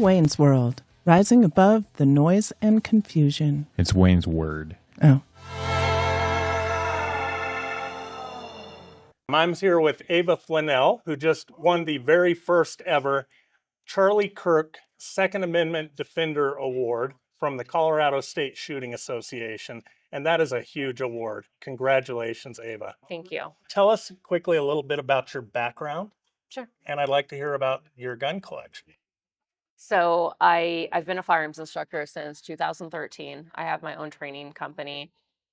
Wayne's World, rising above the noise and confusion. It's Wayne's Word. Oh. I'm here with Ava Flanell, who just won the very first ever Charlie Kirk Second Amendment Defender Award from the Colorado State Shooting Association. And that is a huge award. Congratulations, Ava. Thank you. Tell us quickly a little bit about your background. Sure. And I'd like to hear about your gun collection. So I've been a firearms instructor since 2013. I have my own training company.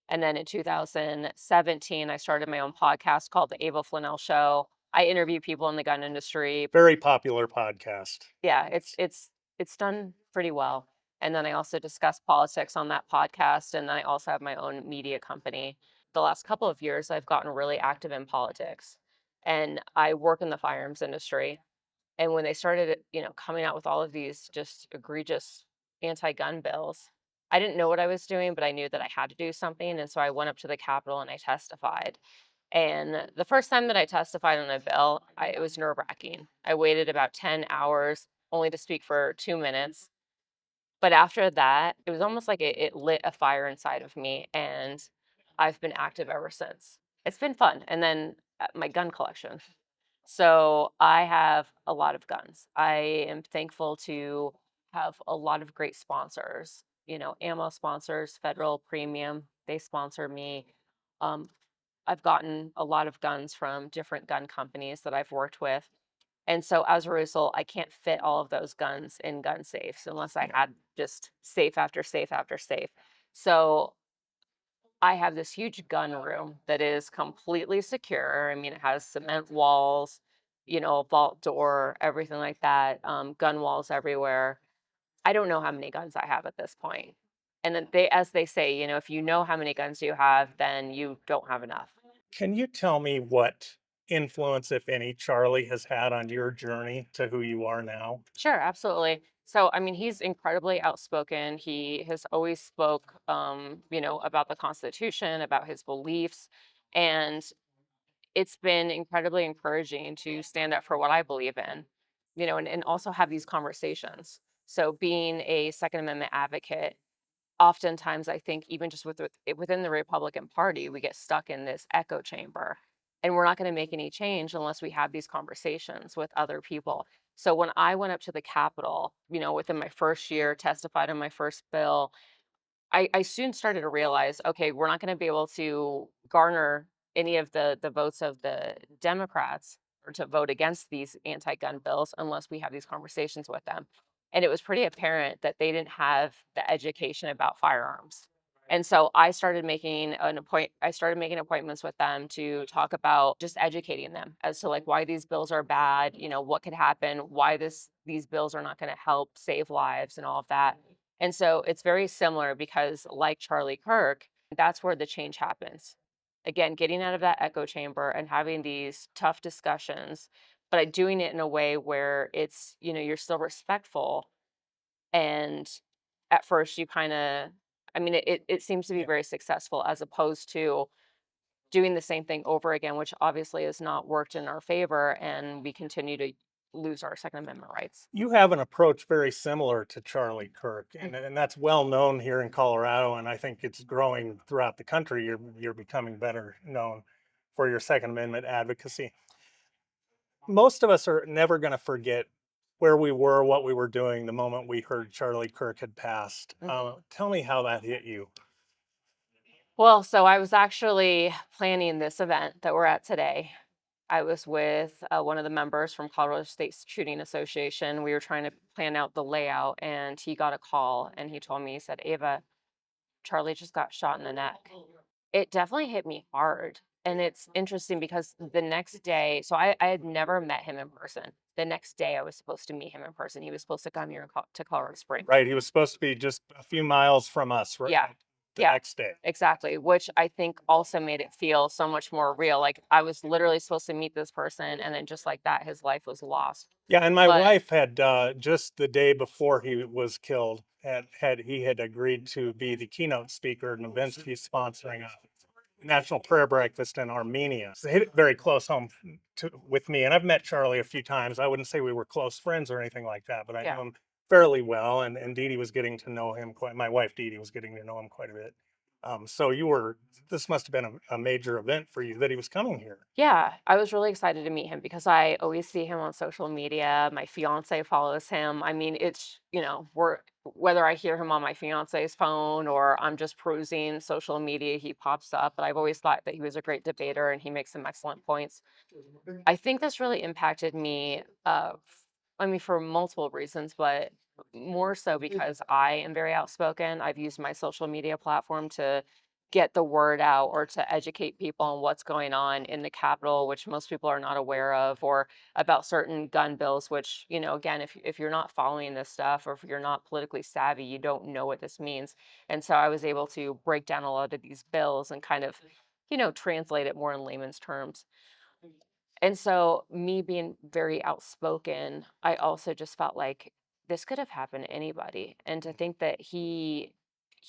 And then in 2017, I started my own podcast called the Ava Flanell Show. I interview people in the gun industry. Very popular podcast. Yeah, it's done pretty well. And then I also discuss politics on that podcast. And then I also have my own media company. The last couple of years, I've gotten really active in politics. And I work in the firearms industry. And when they started, coming out with all of these just egregious anti-gun bills, I didn't know what I was doing, but I knew that I had to do something. And so I went up to the Capitol and I testified. And the first time that I testified on a bill, it was nerve-wracking. I waited about 10 hours only to speak for 2 minutes. But after that, it was almost like it lit a fire inside of me. And I've been active ever since. It's been fun. And then my gun collection. So I have a lot of guns. I am thankful to have a lot of great sponsors, ammo sponsors, Federal Premium, they sponsor me. Um, I've gotten a lot of guns from different gun companies that I've worked with. And so as a result, I can't fit all of those guns in gun safes unless I had just safe after safe after safe. So I have this huge gun room that is completely secure. I mean, it has cement walls, a vault door, everything like that, gun walls everywhere. I don't know how many guns I have at this point. And then as they say, if you know how many guns you have, then you don't have enough. Can you tell me what influence, if any, Charlie has had on your journey to who you are now? Sure, absolutely. So, I mean, he's incredibly outspoken. He has always spoke, about the Constitution, about his beliefs, and it's been incredibly encouraging to stand up for what I believe in, and also have these conversations. So, being a Second Amendment advocate, oftentimes I think even just within the Republican Party, we get stuck in this echo chamber, and we're not going to make any change unless we have these conversations with other people. So when I went up to the Capitol, within my first year, testified on my first bill, I soon started to realize, okay, we're not going to be able to garner any of the votes of the Democrats or to vote against these anti-gun bills unless we have these conversations with them. And it was pretty apparent that they didn't have the education about firearms. And so I started making appointments with them to talk about just educating them as to like why these bills are bad, what could happen, why these bills are not going to help save lives and all of that. And so it's very similar because like Charlie Kirk, that's where the change happens. Again, getting out of that echo chamber and having these tough discussions, but doing it in a way where it's, you're still respectful. And at first you kind of, it seems to be very successful as opposed to doing the same thing over again, which obviously has not worked in our favor. And we continue to lose our Second Amendment rights. You have an approach very similar to Charlie Kirk, and that's well known here in Colorado, and I think it's growing throughout the country. You're becoming better known for your Second Amendment advocacy. Most of us are never going to forget where we were, what we were doing the moment we heard Charlie Kirk had passed. Tell me how that hit you. Well, so I was actually planning this event that we're at today. I was with one of the members from Colorado State Shooting Association. We were trying to plan out the layout, and he got a call, and he told me, he said, Ava, Charlie just got shot in the neck. It definitely hit me hard. And it's interesting because the next day, so I had never met him in person. The next day, I was supposed to meet him in person. He was supposed to come here to Colorado Springs. Right, he was supposed to be just a few miles from us, right? Yeah. The next day. Exactly, which I think also made it feel so much more real. Like I was literally supposed to meet this person, and then just like that, his life was lost. Yeah, and my wife had just the day before he was killed, he had agreed to be the keynote speaker at an event he's sponsoring, a National Prayer Breakfast in Armenia. So it hit it very close home with me, and I've met Charlie a few times. I wouldn't say we were close friends or anything like that, but I knew him fairly well, and Dee Dee was getting to know him quite. My wife Dee Dee was getting to know him quite a bit. So you were. This must have been a major event for you that he was coming here. Yeah, I was really excited to meet him because I always see him on social media. My fiance follows him. I mean, it's, we're whether I hear him on my fiance's phone or I'm just perusing social media, he pops up. But I've always thought that he was a great debater and he makes some excellent points. I think this really impacted me, I mean, for multiple reasons, but more so because I am very outspoken. I've used my social media platform to get the word out or to educate people on what's going on in the Capitol, which most people are not aware of, or about certain gun bills, which, again, if you're not following this stuff or if you're not politically savvy, you don't know what this means. And so I was able to break down a lot of these bills and kind of, translate it more in layman's terms. And so, me being very outspoken, I also just felt like this could have happened to anybody. And to think that he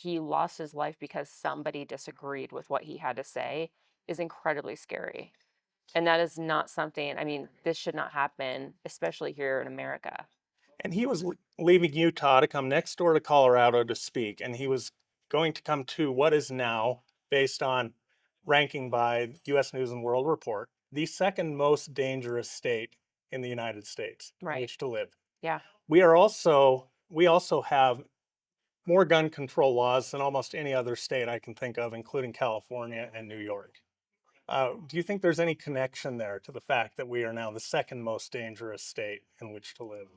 lost his life because somebody disagreed with what he had to say is incredibly scary. And that is not something, I mean, this should not happen, especially here in America. And he was leaving Utah to come next door to Colorado to speak, and he was going to come to what is now, based on ranking by U.S. News and World Report, the second most dangerous state in the United States in Right. which to live. Yeah. We also have more gun control laws than almost any other state I can think of, including California and New York. Do you think there's any connection there to the fact that we are now the second most dangerous state in which to live?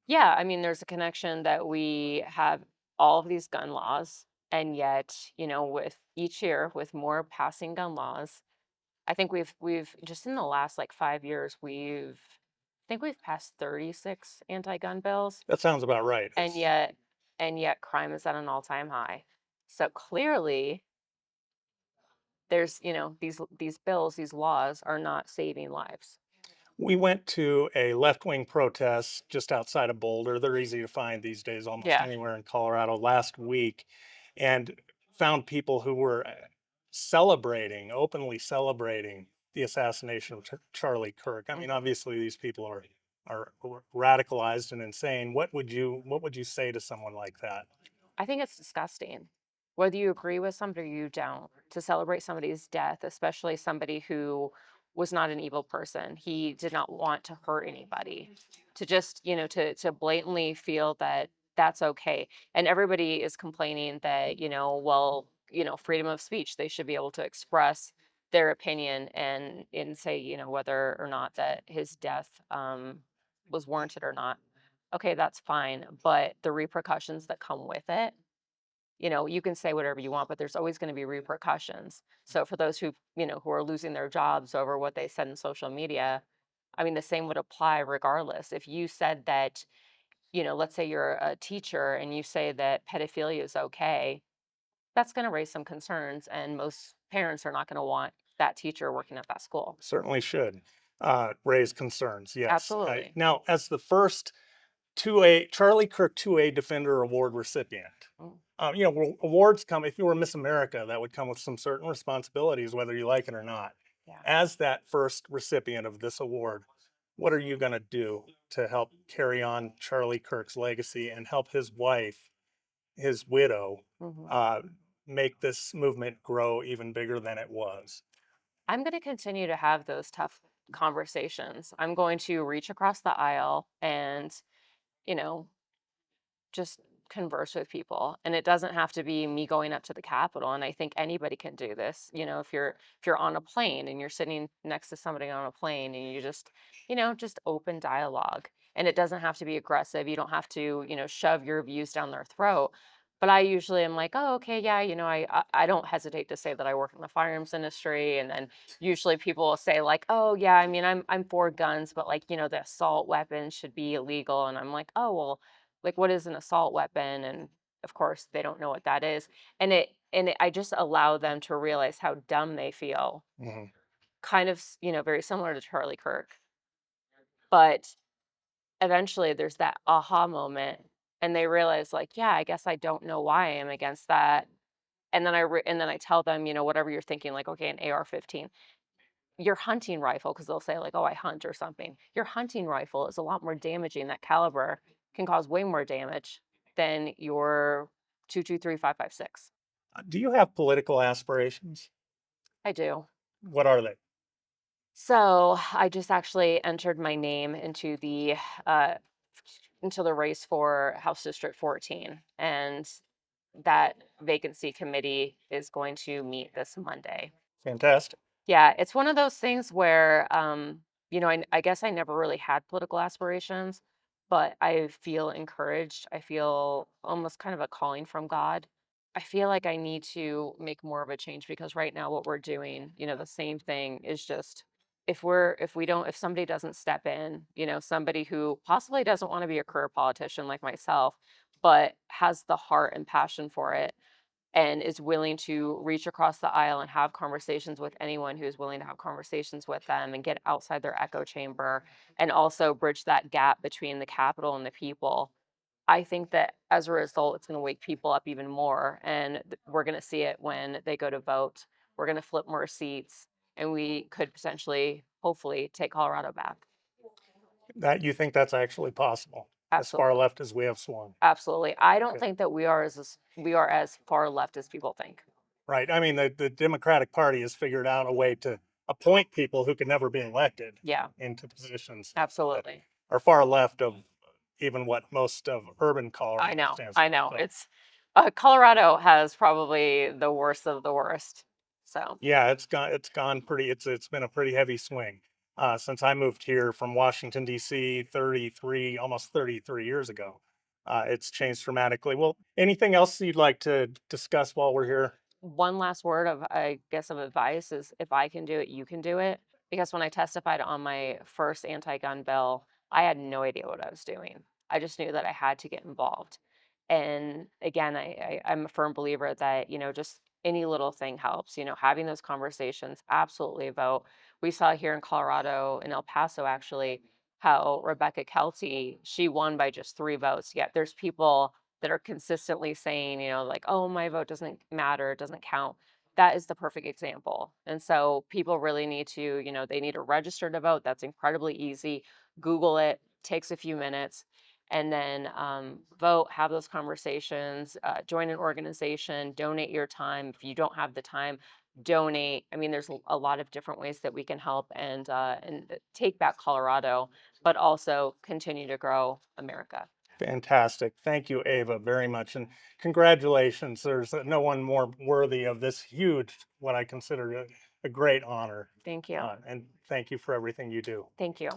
Yeah. I mean, there's a connection that we have all of these gun laws. And yet, with each year, with more passing gun laws, I think we've just in the last like 5 years, I think we've passed 36 anti-gun bills, That sounds about right. and yet crime is at an all-time high. So clearly, there's these bills, these laws are not saving lives. We went to a left-wing protest just outside of Boulder. They're easy to find these days almost Yeah. anywhere in Colorado last week, and found people who were openly celebrating the assassination of Charlie Kirk. I mean, Mhm. obviously these people are radicalized and insane. What would you say to someone like that? I think it's disgusting. Whether you agree with somebody or you don't, to celebrate somebody's death, especially somebody who was not an evil person. He did not want to hurt anybody. To just, to blatantly feel that that's okay. And everybody is complaining that, well, freedom of speech, they should be able to express their opinion and say, whether or not that his death was warranted or not. Okay, that's fine, but the repercussions that come with it, you can say whatever you want, but there's always going to be repercussions. So for those who are losing their jobs over what they said in social media, I mean, the same would apply regardless. If you said that, let's say you're a teacher and you say that pedophilia is okay, that's going to raise some concerns, and most parents are not going to want that teacher working at that school. Certainly should raise concerns. Yes. Absolutely. Now, as the first 2A Charlie Kirk 2A Defender Award recipient. Mm. Awards come, if you were Miss America, that would come with some certain responsibilities, whether you like it or not. Yeah. As that first recipient of this award, what are you going to do to help carry on Charlie Kirk's legacy and help his wife, his widow, Mhm. uh, make this movement grow even bigger than it was? I'm going to continue to have those tough conversations. I'm going to reach across the aisle and, you know, just converse with people. And it doesn't have to be me going up to the Capitol. And I think anybody can do this. If you're on a plane and you're sitting next to somebody on a plane and you just, just open dialogue. And it doesn't have to be aggressive. You don't have to, shove your views down their throat. But I usually am like, oh, okay, yeah, I don't hesitate to say that I work in the firearms industry. And then usually people will say like, oh yeah, I mean, I'm for guns, but like, the assault weapons should be illegal. And I'm like, oh well, like what is an assault weapon? And of course they don't know what that is. I just allow them to realize how dumb they feel, Mhm. kind of very similar to Charlie Kirk. But eventually there's that aha moment and they realize like, yeah, I guess I don't know why I am against that. And then I tell them, whatever you're thinking, like, okay, an AR-15, your hunting rifle, because they'll say like, oh, I hunt or something, your hunting rifle is a lot more damaging, that caliber can cause way more damage than your 223-556. Do you have political aspirations? I do. What are they? So I just actually entered my name uh, into the race for House District 14, and that vacancy committee is going to meet this Monday. Fantastic. Yeah, it's one of those things where, I guess I never really had political aspirations, but I feel encouraged. I feel almost kind of a calling from God. I feel like I need to make more of a change because right now what we're doing, the same thing is just if somebody doesn't step in, somebody who possibly doesn't want to be a career politician like myself, but has the heart and passion for it and is willing to reach across the aisle and have conversations with anyone who's willing to have conversations with them and get outside their echo chamber and also bridge that gap between the capital and the people. I think that as a result, it's going to wake people up even more. And we're going to see it when they go to vote. We're going to flip more seats and we could potentially, hopefully, take Colorado back. That you think that's actually possible, as far Absolutely. left as we have swung. Absolutely. I don't Okay. think that we are as far left as people think. Right. I mean, the Democratic Party has figured out a way to appoint people who can never be elected Yeah, into positions that absolutely. are far left of even what most of urban Colorado I know. stands I for. know. So, It's Colorado has probably the worst of the worst. So, yeah, it's gone pretty. It's been a pretty heavy swing since I moved here from Washington D.C. 33 years ago. It's changed dramatically. Well, anything else you'd like to discuss while we're here? one last word of, I guess, of advice is if I can do it, you can do it. Because when I testified on my first anti-gun bill, I had no idea what I was doing. I just knew that I had to get involved. And again, I'm a firm believer that, just any little thing helps, having those conversations, absolutely vote. We saw here in Colorado, in El Paso, actually, how Rebecca Kelty, she won by just 3 votes. Yet there's people that are consistently saying, like, oh, my vote doesn't matter, it doesn't count. That is the perfect example. And so people really need to, they need to register to vote. That's incredibly easy. Google it, takes a few minutes, and then vote, have those conversations, join an organization, donate your time. If you don't have the time, donate. I mean, there's a lot of different ways that we can help and take back Colorado, but also continue to grow America. Fantastic. Thank you, Ava, very much. And congratulations. There's no one more worthy of this huge, what I consider a great honor. Thank you. And thank you for everything you do. Thank you.